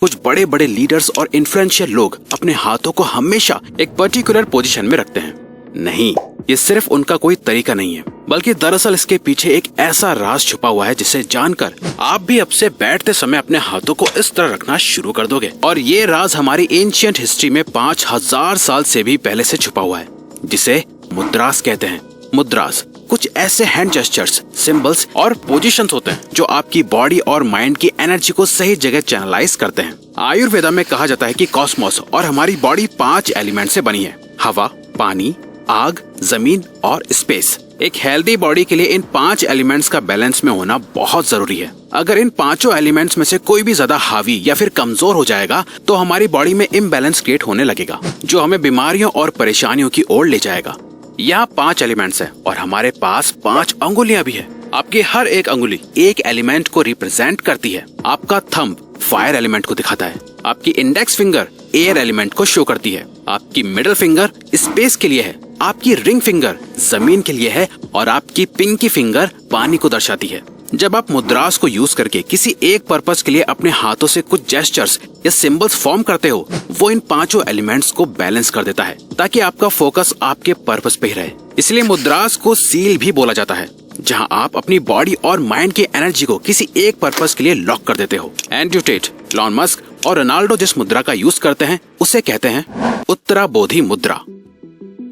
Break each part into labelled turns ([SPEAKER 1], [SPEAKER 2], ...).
[SPEAKER 1] कुछ बड़े बड़े लीडर्स और इन्फ्लुएंशियल लोग अपने हाथों को हमेशा एक पर्टिकुलर पोजीशन में रखते हैं। नहीं, ये सिर्फ उनका कोई तरीका नहीं है, बल्कि दरअसल इसके पीछे एक ऐसा राज छुपा हुआ है जिसे जानकर आप भी अब से बैठते समय अपने हाथों को इस तरह रखना शुरू कर दोगे। और ये राज हमारी एंशिएंट हिस्ट्री में 5000 साल से भी पहले से छुपा हुआ है, जिसे मुद्रास कहते हैं। मुद्रास कुछ ऐसे हैंड जेस्चर्स, सिंबल्स और पोजीशंस होते हैं जो आपकी बॉडी और माइंड की एनर्जी को सही जगह चैनलाइज करते हैं। आयुर्वेदा में कहा जाता है कि कॉस्मोस और हमारी बॉडी 5 एलिमेंट से बनी है: हवा, पानी, आग, जमीन और स्पेस। एक हेल्दी बॉडी के लिए इन 5 एलिमेंट्स का बैलेंस में होना बहुत जरूरी है। अगर इन 5 एलिमेंट्स में से कोई भी ज्यादा हावी या फिर कमजोर हो जाएगा तो हमारी बॉडी में इम्बैलेंस क्रिएट होने लगेगा, जो हमें बीमारियों और परेशानियों की ओर ले जाएगा। यहाँ 5 एलिमेंट्स हैं और हमारे पास 5 अंगुलियां भी है। आपकी हर एक अंगुली एक एलिमेंट को रिप्रेजेंट करती है। आपका थंब फायर एलिमेंट को दिखाता है, आपकी इंडेक्स फिंगर एयर एलिमेंट को शो करती है, आपकी मिडिल फिंगर स्पेस के लिए है, आपकी रिंग फिंगर जमीन के लिए है और आपकी पिंकी फिंगर पानी को दर्शाती है। जब आप मुद्रास को यूज करके किसी एक पर्पस के लिए अपने हाथों से कुछ जेस्चर्स या सिंबल्स फॉर्म करते हो, वो इन 5 एलिमेंट्स को बैलेंस कर देता है ताकि आपका फोकस आपके पर्पस पे ही रहे। इसलिए मुद्रास को सील भी बोला जाता है, जहां आप अपनी बॉडी और माइंड की एनर्जी को किसी एक पर्पस के लिए लॉक कर देते हो। एंड्रयू टेट, इलॉन मस्क और रोनाल्डो जिस मुद्रा का यूज करते हैं उसे कहते हैं उत्तरा बोधि मुद्रा।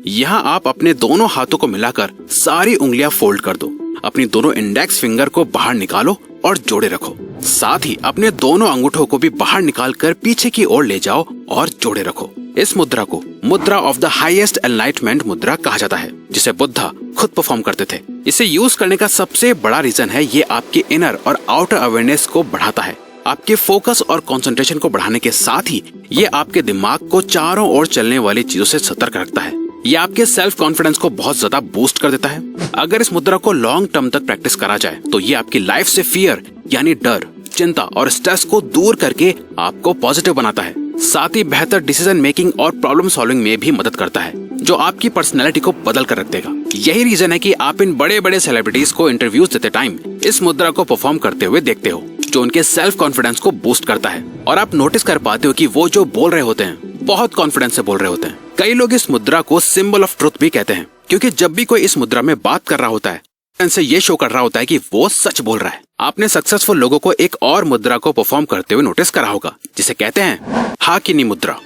[SPEAKER 1] यहाँ आप अपने दोनों हाथों को मिलाकर सारी उंगलियां फोल्ड कर दो, अपनी दोनों इंडेक्स फिंगर को बाहर निकालो और जोड़े रखो। साथ ही अपने दोनों अंगूठों को भी बाहर निकालकर पीछे की ओर ले जाओ और जोड़े रखो। इस मुद्रा को मुद्रा ऑफ द हाईएस्ट एनलाइटमेंट मुद्रा कहा जाता है, जिसे बुद्धा खुद परफॉर्म करते थे। इसे यूज करने का सबसे बड़ा रीजन है ये आपके इनर और आउटर अवेयरनेस को बढ़ाता है। आपके फोकस और कंसंट्रेशन को बढ़ाने के साथ ही ये आपके दिमाग को चारों ओर चलने वाली चीजों से सतर्क रखता है। ये आपके सेल्फ कॉन्फिडेंस को बहुत ज्यादा बूस्ट कर देता है। अगर इस मुद्रा को लॉन्ग टर्म तक प्रैक्टिस करा जाए तो ये आपकी लाइफ से फियर यानी डर, चिंता और स्ट्रेस को दूर करके आपको पॉजिटिव बनाता है। साथ ही बेहतर डिसीजन मेकिंग और प्रॉब्लम सॉल्विंग में भी मदद करता है, जो आपकी पर्सनैलिटी को बदल कर रख देगा। यही रीजन है कि आप इन बड़े बड़े सेलिब्रिटीज को इंटरव्यूज देते टाइम इस मुद्रा को परफॉर्म करते हुए देखते हो, जो उनके सेल्फ कॉन्फिडेंस को बूस्ट करता है। और आप नोटिस कर पाते हो कि वो जो बोल रहे होते हैं बहुत कॉन्फिडेंस से बोल रहे होते हैं। कई लोग इस मुद्रा को सिंबल ऑफ ट्रुथ भी कहते हैं, क्योंकि जब भी कोई इस मुद्रा में बात कर रहा होता है से ये शो कर रहा होता है कि वो सच बोल रहा है। आपने सक्सेसफुल लोगों को एक और मुद्रा को परफॉर्म करते हुए नोटिस करा होगा, जिसे कहते हैं हाकिनी मुद्रा।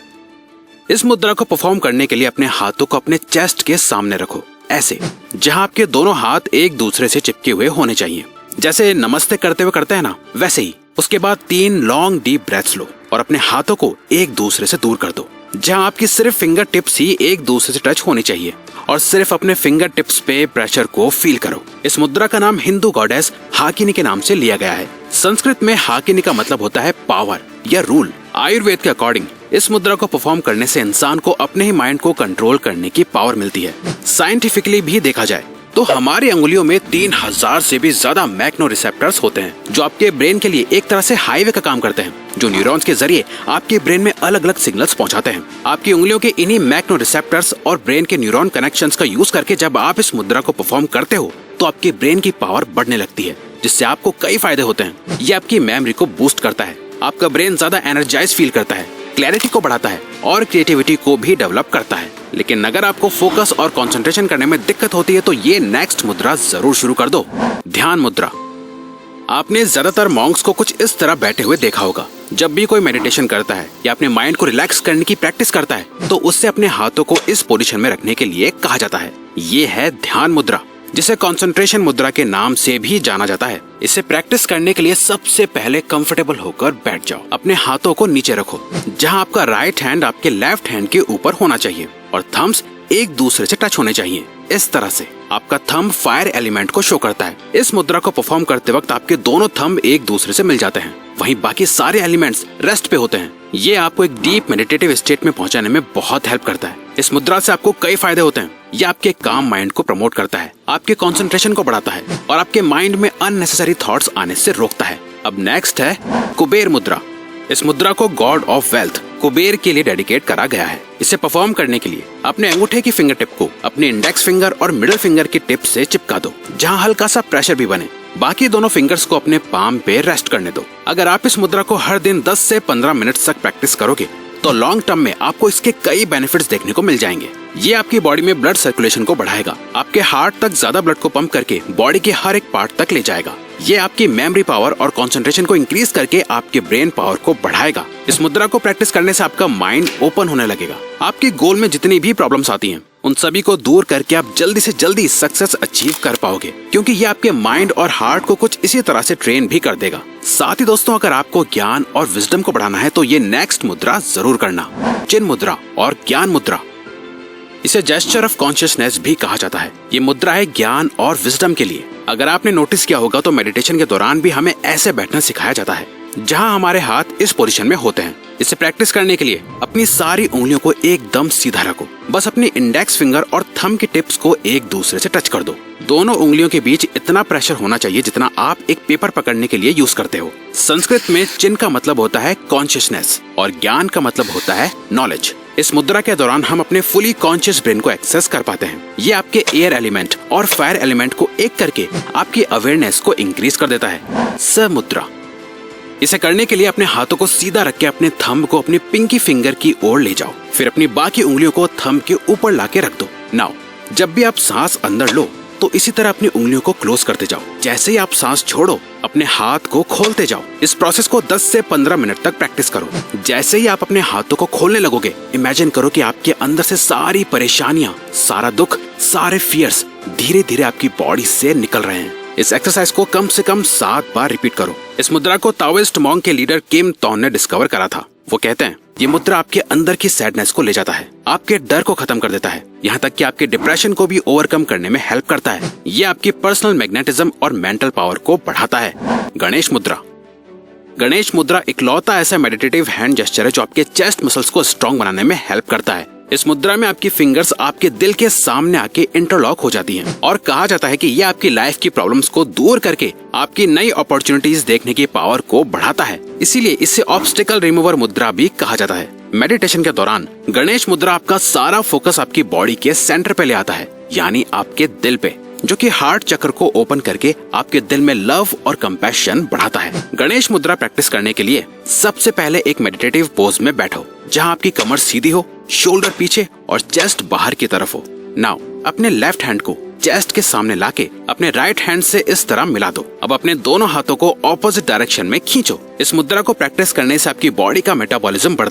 [SPEAKER 1] इस मुद्रा को परफॉर्म करने के लिए अपने हाथों को अपने चेस्ट के सामने रखो, ऐसे जहां आपके दोनों हाथ एक दूसरे से चिपके हुए होने चाहिए। जैसे नमस्ते करते हुए करते हैं ना, वैसे ही। उसके बाद 3 लॉन्ग डीप ब्रेथ्स लो और अपने हाथों को एक दूसरे से दूर कर दो, जहां आपकी सिर्फ फिंगर टिप्स ही एक दूसरे से टच होनी चाहिए और सिर्फ अपने फिंगर टिप्स पे प्रेशर को फील करो। इस मुद्रा का नाम हिंदू गॉडेस हाकिनी के नाम से लिया गया है। संस्कृत में हाकिनी का मतलब होता है पावर या रूल। आयुर्वेद के अकॉर्डिंग इस मुद्रा को परफॉर्म करने से इंसान को अपने ही माइंड को कंट्रोल करने की पावर मिलती है। साइंटिफिकली भी देखा जाए तो हमारी अंगुलियों में 3000 से भी ज्यादा मैग्नो रिसेप्टर्स होते हैं, जो आपके ब्रेन के लिए एक तरह से हाईवे का काम करते हैं, जो न्यूरॉन्स के जरिए आपके ब्रेन में अलग अलग सिग्नल्स पहुंचाते हैं। आपकी उंगलियों के इन्हीं मैग्नो रिसेप्टर्स और ब्रेन के न्यूरॉन कनेक्शंस का यूज करके जब आप इस मुद्रा को परफॉर्म करते हो तो आपके ब्रेन की पावर बढ़ने लगती है, जिससे आपको कई फायदे होते हैं। ये आपकी मेमोरी को बूस्ट करता है, आपका ब्रेन ज्यादा एनर्जाइज फील करता है, क्लैरिटी को बढ़ाता है और क्रिएटिविटी को भी डेवलप करता है। लेकिन अगर आपको फोकस और कंसंट्रेशन करने में दिक्कत होती है तो ये नेक्स्ट मुद्रा जरूर शुरू कर दो, ध्यान मुद्रा। आपने ज्यादातर मॉन्क्स को कुछ इस तरह बैठे हुए देखा होगा। जब भी कोई मेडिटेशन करता है या अपने माइंड को रिलैक्स करने की प्रैक्टिस करता है तो उससे अपने हाथों को इस पोजीशन में रखने के लिए कहा जाता है। ये है ध्यान मुद्रा, जिसे कंसंट्रेशन मुद्रा के नाम से भी जाना जाता है। इसे प्रैक्टिस करने के लिए सबसे पहले कंफर्टेबल होकर बैठ जाओ। अपने हाथों को नीचे रखो, जहां आपका राइट हैंड आपके लेफ्ट हैंड के ऊपर होना चाहिए और थम्स एक दूसरे से टच होने चाहिए। इस तरह से आपका थंब फायर एलिमेंट को शो करता है। इस मुद्रा को परफॉर्म करते वक्त आपके दोनों थंब एक दूसरे से मिल जाते हैं, वहीं बाकी सारे एलिमेंट्स रेस्ट पे होते हैं। ये आपको एक डीप मेडिटेटिव स्टेट में पहुंचाने में बहुत हेल्प करता है। इस मुद्रा से आपको कई फायदे होते हैं। ये आपके काम माइंड को प्रमोट करता है, आपके कंसंट्रेशन को बढ़ाता है और आपके माइंड में अननेसेसरी थॉट्स आने से रोकता है। अब नेक्स्ट है कुबेर मुद्रा। इस मुद्रा को गॉड ऑफ वेल्थ कुबेर के लिए डेडिकेट करा गया है। इसे परफॉर्म करने के लिए अपने अंगूठे की फिंगर टिप को अपने इंडेक्स फिंगर और मिडिल फिंगर की टिप से चिपका दो, जहां हल्का सा प्रेशर भी बने। बाकी दोनों फिंगर्स को अपने पाम पे रेस्ट करने दो। अगर आप इस मुद्रा को हर दिन 10 से 15 मिनट तक प्रैक्टिस करोगे तो लॉन्ग टर्म में आपको इसके कई बेनिफिट्स देखने को मिल जाएंगे। ये आपकी बॉडी में ब्लड सर्कुलेशन को बढ़ाएगा, आपके हार्ट तक ज्यादा ब्लड को पंप करके बॉडी के हर एक पार्ट तक ले जाएगा। ये आपकी मेमोरी पावर और कंसंट्रेशन को इंक्रीज करके आपके ब्रेन पावर को बढ़ाएगा। इस मुद्रा को प्रैक्टिस करने से आपका माइंड ओपन होने लगेगा। आपके गोल में जितनी भी प्रॉब्लम्स आती हैं उन सभी को दूर करके आप जल्दी से जल्दी सक्सेस अचीव कर पाओगे, क्योंकि ये आपके माइंड और हार्ट को कुछ इसी तरह से ट्रेन भी कर देगा। साथ ही दोस्तों, अगर आपको ज्ञान और विजडम को बढ़ाना है तो ये नेक्स्ट मुद्रा जरूर करना, चिन मुद्रा और ज्ञान मुद्रा। इसे जेस्चर ऑफ कॉन्शियसनेस भी कहा जाता है। ये मुद्रा है ज्ञान और विजडम के लिए। अगर आपने नोटिस किया होगा तो मेडिटेशन के दौरान भी हमें ऐसे बैठना सिखाया जाता है जहां हमारे हाथ इस पोजीशन में होते हैं। इसे प्रैक्टिस करने के लिए अपनी सारी उंगलियों को एकदम सीधा रखो। बस अपनी इंडेक्स फिंगर और थंब की टिप्स को एक दूसरे से टच कर दो। दोनों उंगलियों के बीच इतना प्रेशर होना चाहिए जितना आप एक पेपर पकड़ने के लिए यूज करते हो। संस्कृत में चिन का मतलब होता है कॉन्शियसनेस और ज्ञान का मतलब होता है नॉलेज। इस मुद्रा के दौरान हम अपने फुली कॉन्शियस ब्रेन को एक्सेस कर पाते हैं। ये आपके एयर एलिमेंट और फायर एलिमेंट को एक करके आपकी अवेयरनेस को इंक्रीज कर देता है। स मुद्रा। इसे करने के लिए अपने हाथों को सीधा रख के अपने थंब को अपनी पिंकी फिंगर की ओर ले जाओ। फिर अपनी बाकी उंगलियों को थंब के ऊपर लाके रख दो। नाउ जब भी आप सांस अंदर लो तो इसी तरह अपनी उंगलियों को क्लोज करते जाओ। जैसे ही आप सांस छोड़ो अपने हाथ को खोलते जाओ। इस प्रोसेस को 10 से 15 मिनट तक प्रैक्टिस करो। जैसे ही आप अपने हाथों को खोलने लगोगे, इमेजिन करो कि आपके अंदर से सारी परेशानियां, सारा दुख, सारे फियर्स धीरे धीरे आपकी बॉडी से निकल रहे हैं। इस एक्सरसाइज को कम से कम 7 बार रिपीट करो। इस मुद्रा को ताओइस्ट मॉन्क के लीडर किम तोन ने डिस्कवर करा था। वो कहते हैं ये मुद्रा आपके अंदर की सैडनेस को ले जाता है, आपके डर को खत्म कर देता है, यहाँ तक कि आपके डिप्रेशन को भी ओवरकम करने में हेल्प करता है। ये आपकी पर्सनल मैग्नेटिज्म और मेंटल पावर को बढ़ाता है। गणेश मुद्रा। गणेश मुद्रा इकलौता ऐसा मेडिटेटिव हैंड जेस्चर है जो आपके चेस्ट मसल्स को स्ट्रॉन्ग बनाने में हेल्प करता है। इस मुद्रा में आपकी फिंगर्स आपके दिल के सामने आके इंटरलॉक हो जाती हैं और कहा जाता है कि ये आपकी लाइफ की प्रॉब्लम्स को दूर करके आपकी नई अपॉर्चुनिटीज देखने की पावर को बढ़ाता है। इसीलिए इसे ऑब्स्टिकल रिमूवर मुद्रा भी कहा जाता है। मेडिटेशन के दौरान गणेश मुद्रा आपका सारा फोकस आपकी बॉडी के सेंटर पे ले आता है, यानी आपके दिल पे, जो कि हार्ट चक्र को ओपन करके आपके दिल में लव और कंपैशन बढ़ाता है। गणेश मुद्रा प्रैक्टिस करने के लिए सबसे पहले एक मेडिटेटिव पोज में बैठो जहां आपकी कमर सीधी हो, शोल्डर पीछे और चेस्ट बाहर की तरफ हो। नाउ अपने लेफ्ट हैंड को चेस्ट के सामने लाके अपने राइट हैंड से इस तरह मिला दो। अब अपने दोनों हाथों को ऑपोजिट डायरेक्शन में खींचो। इस मुद्रा को प्रैक्टिस करने से आपकी बॉडी का मेटाबॉलिज्म बढ़ता